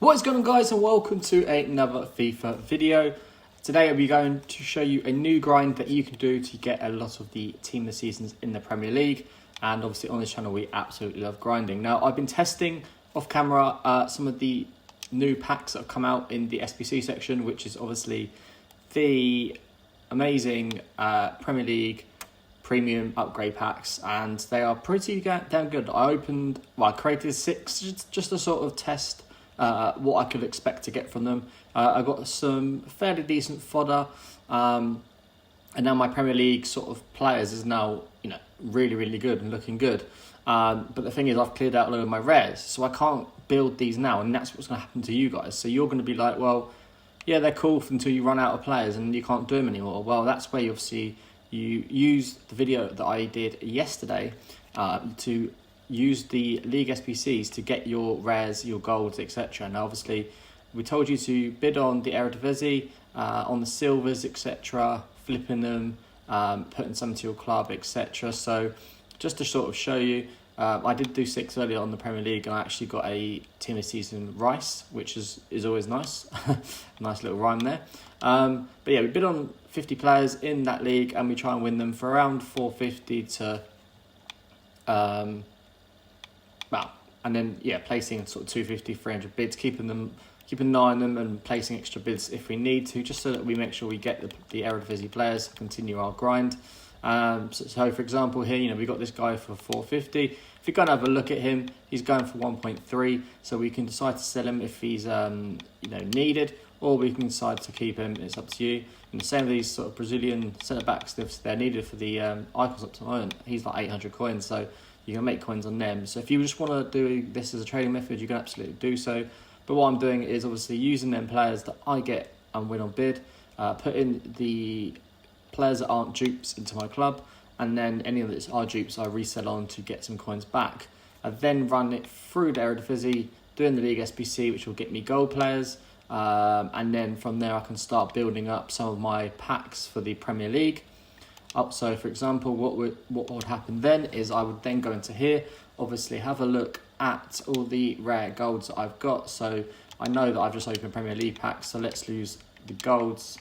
What is going on, guys, and welcome to another FIFA video. Today I'll be going to show you a new grind that you can do to get a lot of the team of the seasons in the Premier League. And obviously on this channel we absolutely love grinding. Now I've been testing off camera some of the new packs that have come out in the SBC section, which is obviously the amazing Premier League premium upgrade packs, and they are pretty damn good. I created 6 just to sort of test what I could expect to get from them. I got some fairly decent fodder, and now my Premier League sort of players is now really good and looking good. But the thing is, I've cleared out a load of my rares, so I can't build these now, and that's what's going to happen to you guys. So you're going to be like, well, yeah, they're cool until you run out of players and you can't do them anymore. Well, that's where you use the video that I did yesterday to use the League SBCs to get your rares, your golds, etc. Now, obviously, we told you to bid on the Eredivisie, on the silvers, etc., flipping them, putting some to your club, etc. So, just to sort of show you, I did do 6 earlier on the Premier League, and I actually got a team of the season Rice, which is always nice. Nice little rhyme there. But yeah, we bid on 50 players in that league, and we try and win them for around 450 to, and then placing sort of 250, 300 bids, keeping an eye on them, and placing extra bids if we need to, just so that we make sure we get the Eredivisie players to continue our grind. So for example here, we got this guy for 450. If you're going to have a look at him, he's going for 1.3, so we can decide to sell him if he's needed, or we can decide to keep him. It's up to you. And the same with these sort of Brazilian centre backs, if they're needed for the icons up to the moment. He's like 800 coins, so you can make coins on them. So if you just want to do this as a trading method, you can absolutely do so. But what I'm doing is obviously using them players that I get and win on bid, put in the players that aren't dupes into my club, and then any of that are dupes I resell on to get some coins back. I then run it through the Eredivisie, doing the League SBC, which will get me gold players, and then from there I can start building up some of my packs for the Premier League. So for example, what would happen then is I would then go into here, obviously have a look at all the rare golds that I've got. So I know that I've just opened Premier League packs, so let's use the golds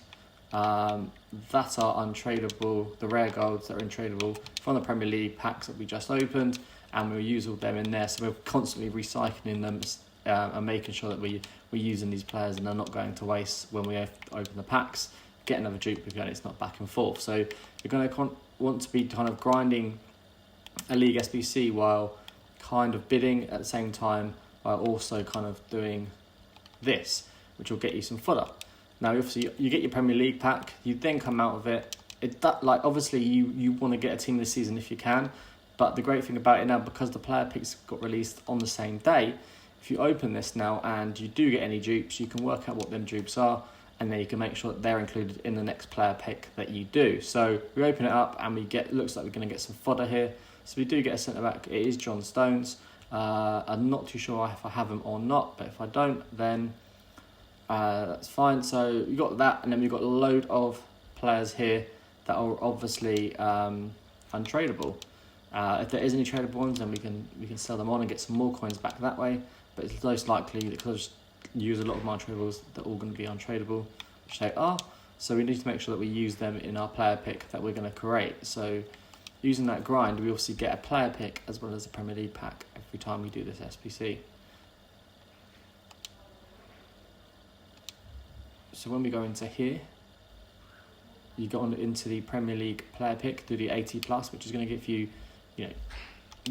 that are untradeable, the rare golds that are untradeable from the Premier League packs that we just opened, and we'll use all them in there. So we're constantly recycling them and making sure that we're using these players and they're not going to waste when we open the packs. Get another dupe again, it's not back and forth. So you're going to want to be kind of grinding a League SBC while kind of bidding at the same time, while also kind of doing this, which will get you some fodder. Now, obviously, you get your Premier League pack, you then come out of it. Obviously, you want to get a team this season if you can, but the great thing about it now, because the player picks got released on the same day, if you open this now and you do get any dupes, you can work out what them dupes are, and then you can make sure that they're included in the next player pick that you do. So we open it up and looks like we're going to get some fodder here. So we do get a centre back. It is John Stones. I'm not too sure if I have him or not, but if I don't, then that's fine. So you got that, and then we've got a load of players here that are obviously untradeable. If there is any tradable ones, then we can sell them on and get some more coins back that way. But it's most likely that because I just use a lot of my tradables, they're all going to be untradeable, which they are. So we need to make sure that we use them in our player pick that we're going to create. So using that grind, we obviously get a player pick as well as a Premier League pack every time we do this SBC. So when we go into here, you go into the Premier League player pick, do the 80+, which is going to give you,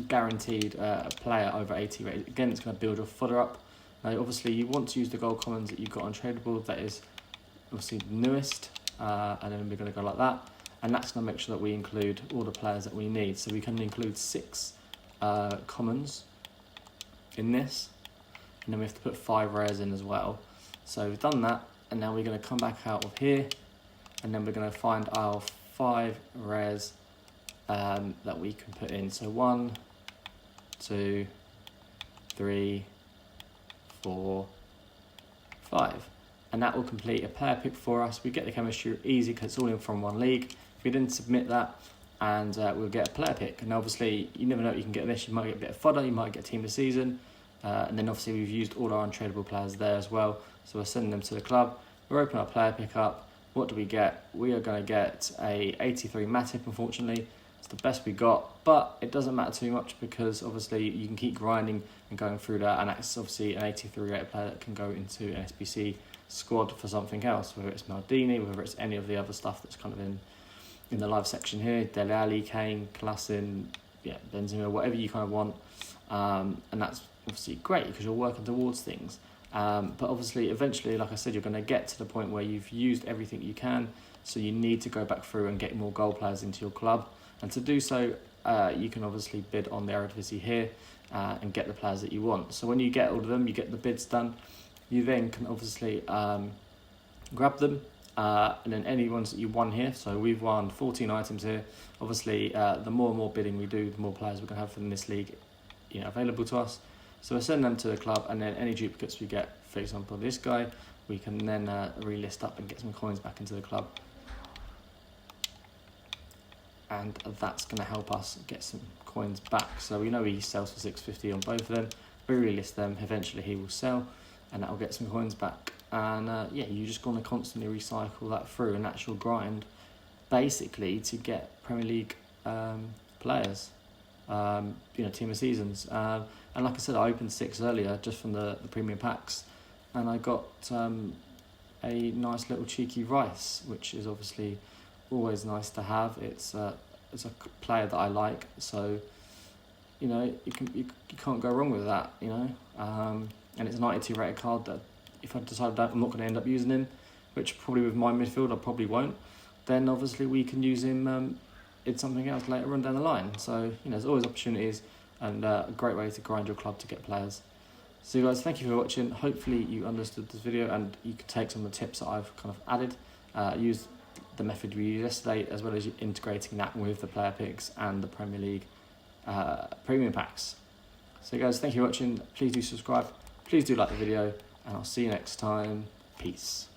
guaranteed a player over 80 rate. Again, it's going to build your fodder up. Now, obviously, you want to use the gold commons that you've got on tradable. That is obviously the newest, and then we're going to go like that. And that's going to make sure that we include all the players that we need. So we can include 6 commons in this, and then we have to put 5 rares in as well. So we've done that, and now we're going to come back out of here, and then we're going to find our 5 rares that we can put in. So 1, 2, 3, 4, 5. And that will complete a player pick for us. We get the chemistry easy because it's all in from one league. We then submit that, and we'll get a player pick. And obviously, you never know what you can get this. You might get a bit of fodder, you might get team of the season, and then obviously we've used all our untradeable players there as well. So we're sending them to the club. We're opening our player pickup. What do we get? We are going to get a 83 Matip, unfortunately. It's the best we got, but it doesn't matter too much because obviously you can keep grinding and going through that, and that's obviously an 83 rated player that can go into an SBC squad for something else, whether it's Maldini, whether it's any of the other stuff that's kind of in the live section here, Dele Alli, Kane, Klassen, yeah, Benzema, whatever you kind of want, and that's obviously great because you're working towards things. But obviously, eventually, like I said, you're going to get to the point where you've used everything you can, so you need to go back through and get more goal players into your club. And to do so, you can obviously bid on the Eredivisie here and get the players that you want. So when you get all of them, you get the bids done, you then can obviously grab them, and then any ones that you won here. So we've won 14 items here. Obviously, the more and more bidding we do, the more players we're going to have in this league, available to us. So we'll send them to the club, and then any duplicates we get, for example this guy, we can then relist up and get some coins back into the club. And that's going to help us get some coins back. So we know he sells for 650 on both of them. We relist them, eventually he will sell, and that will get some coins back. And yeah, you're just going to constantly recycle that through an actual grind, basically, to get Premier League players, team of seasons. And like I said, I opened 6 earlier just from the premium packs, and I got a nice little cheeky Rice, which is obviously always nice to have. It's a player that I like, so you can't go wrong with that, and it's a 92 rated card that if I decide that I'm not going to end up using him, which probably with my midfield I probably won't, then obviously we can use him in something else later on down the line. So there's always opportunities, and a great way to grind your club to get players. So guys, thank you for watching. Hopefully you understood this video and you can take some of the tips that I've kind of added. Use the method we used yesterday, as well as integrating that with the player picks and the Premier League premium packs. So guys, thank you for watching. Please do subscribe, please do like the video, and I'll see you next time. Peace.